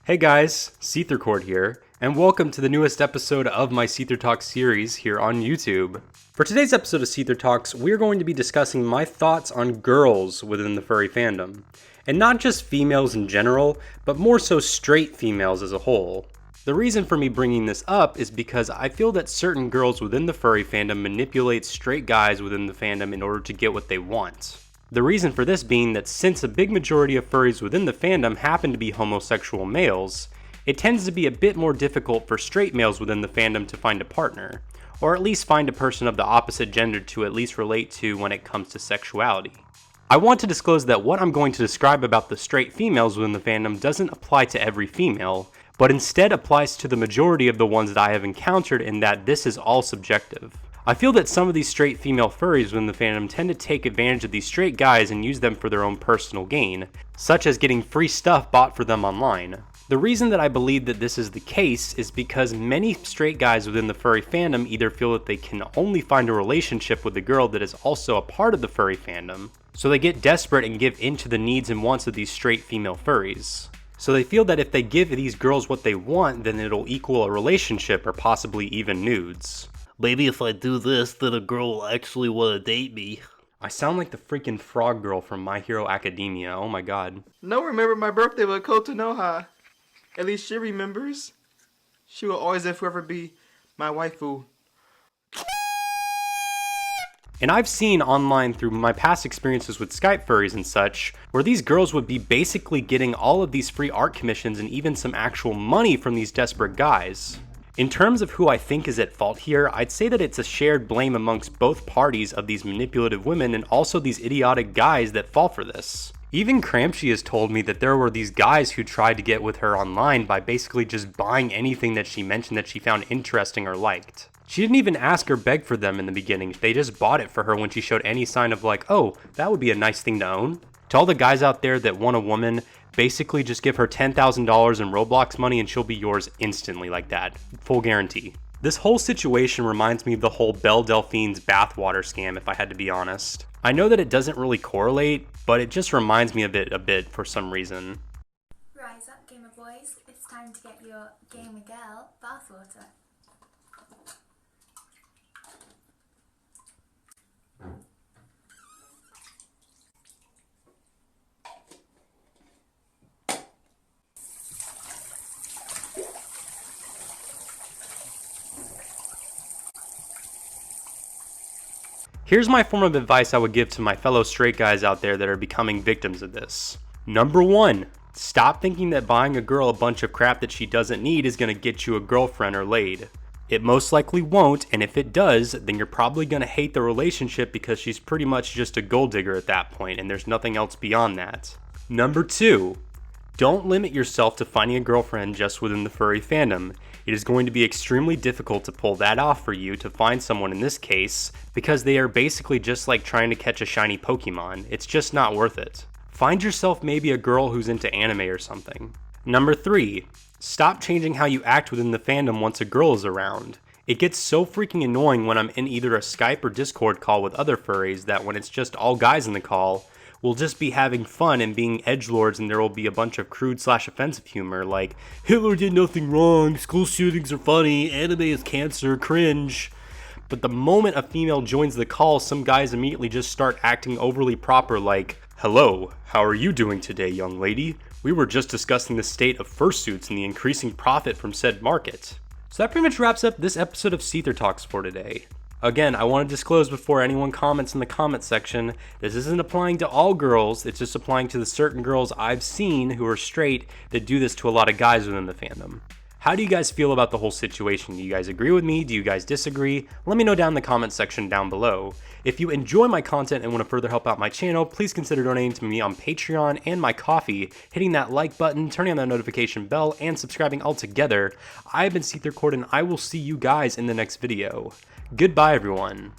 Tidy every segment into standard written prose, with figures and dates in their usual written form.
Hey guys, SeetherCord here, and welcome to the newest episode of my SeetherTalks series here on YouTube. For today's episode of SeetherTalks, we're going to be discussing my thoughts on girls within the furry fandom. And not just females in general, but more so straight females as a whole. The reason for me bringing this up is because I feel that certain girls within the furry fandom manipulate straight guys within the fandom in order to get what they want. The reason for this being that since a big majority of furries within the fandom happen to be homosexual males, it tends to be a bit more difficult for straight males within the fandom to find a partner, or at least find a person of the opposite gender to at least relate to when it comes to sexuality. I want to disclose that what I'm going to describe about the straight females within the fandom doesn't apply to every female, but instead applies to the majority of the ones that I have encountered, in that this is all subjective. I feel that some of these straight female furries within the fandom tend to take advantage of these straight guys and use them for their own personal gain, such as getting free stuff bought for them online. The reason that I believe that this is the case is because many straight guys within the furry fandom either feel that they can only find a relationship with a girl that is also a part of the furry fandom, so they get desperate and give in to the needs and wants of these straight female furries. So they feel that if they give these girls what they want, then it'll equal a relationship or possibly even nudes. Maybe if I do this, then a girl will actually want to date me. I sound like the freaking frog girl from My Hero Academia, oh my god. No, remember my birthday with Kotonoha. At least she remembers. She will always and forever be my waifu. And I've seen online through my past experiences with Skype furries and such, where these girls would be basically getting all of these free art commissions and even some actual money from these desperate guys. In terms of who I think is at fault here, I'd say that it's a shared blame amongst both parties of these manipulative women and also these idiotic guys that fall for this. Even Cramshy has told me that there were these guys who tried to get with her online by basically just buying anything that she mentioned that she found interesting or liked. She didn't even ask or beg for them in the beginning, they just bought it for her when she showed any sign of like, oh, that would be a nice thing to own. To all the guys out there that want a woman, basically just give her $10,000 in Roblox money and she'll be yours instantly like that. Full guarantee. This whole situation reminds me of the whole Belle Delphine's bathwater scam, if I had to be honest. I know that it doesn't really correlate, but it just reminds me of it a bit for some reason. Rise up, gamer boys. It's time to get your gamer girl bathwater. Here's my form of advice I would give to my fellow straight guys out there that are becoming victims of this. Number 1, stop thinking that buying a girl a bunch of crap that she doesn't need is going to get you a girlfriend or laid. It most likely won't, and if it does, then you're probably going to hate the relationship because she's pretty much just a gold digger at that point and there's nothing else beyond that. Number 2, don't limit yourself to finding a girlfriend just within the furry fandom. It is going to be extremely difficult to pull that off for you to find someone in this case, because they are basically just like trying to catch a shiny Pokemon. It's just not worth it. Find yourself maybe a girl who's into anime or something. Number 3, stop changing how you act within the fandom once a girl is around. It gets so freaking annoying when I'm in either a Skype or Discord call with other furries that when it's just all guys in the call, we'll just be having fun and being edgelords, and there will be a bunch of crude/offensive humor like, Hitler did nothing wrong, school shootings are funny, anime is cancer, cringe. But the moment a female joins the call, some guys immediately just start acting overly proper like, hello, how are you doing today, young lady? We were just discussing the state of fursuits and the increasing profit from said market. So that pretty much wraps up this episode of SeetherTalks for today. Again, I want to disclose before anyone comments in the comment section, this isn't applying to all girls, it's just applying to the certain girls I've seen who are straight that do this to a lot of guys within the fandom. How do you guys feel about the whole situation? Do you guys agree with me? Do you guys disagree? Let me know down in the comment section down below. If you enjoy my content and want to further help out my channel, please consider donating to me on Patreon and my Ko-fi, hitting that like button, turning on that notification bell, and subscribing all together. I've been SeetherCord, and I will see you guys in the next video. Goodbye, everyone.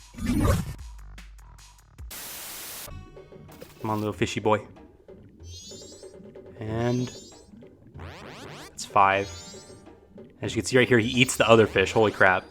Come on, little fishy boy. And it's 5. As you can see right here, he eats the other fish. Holy crap.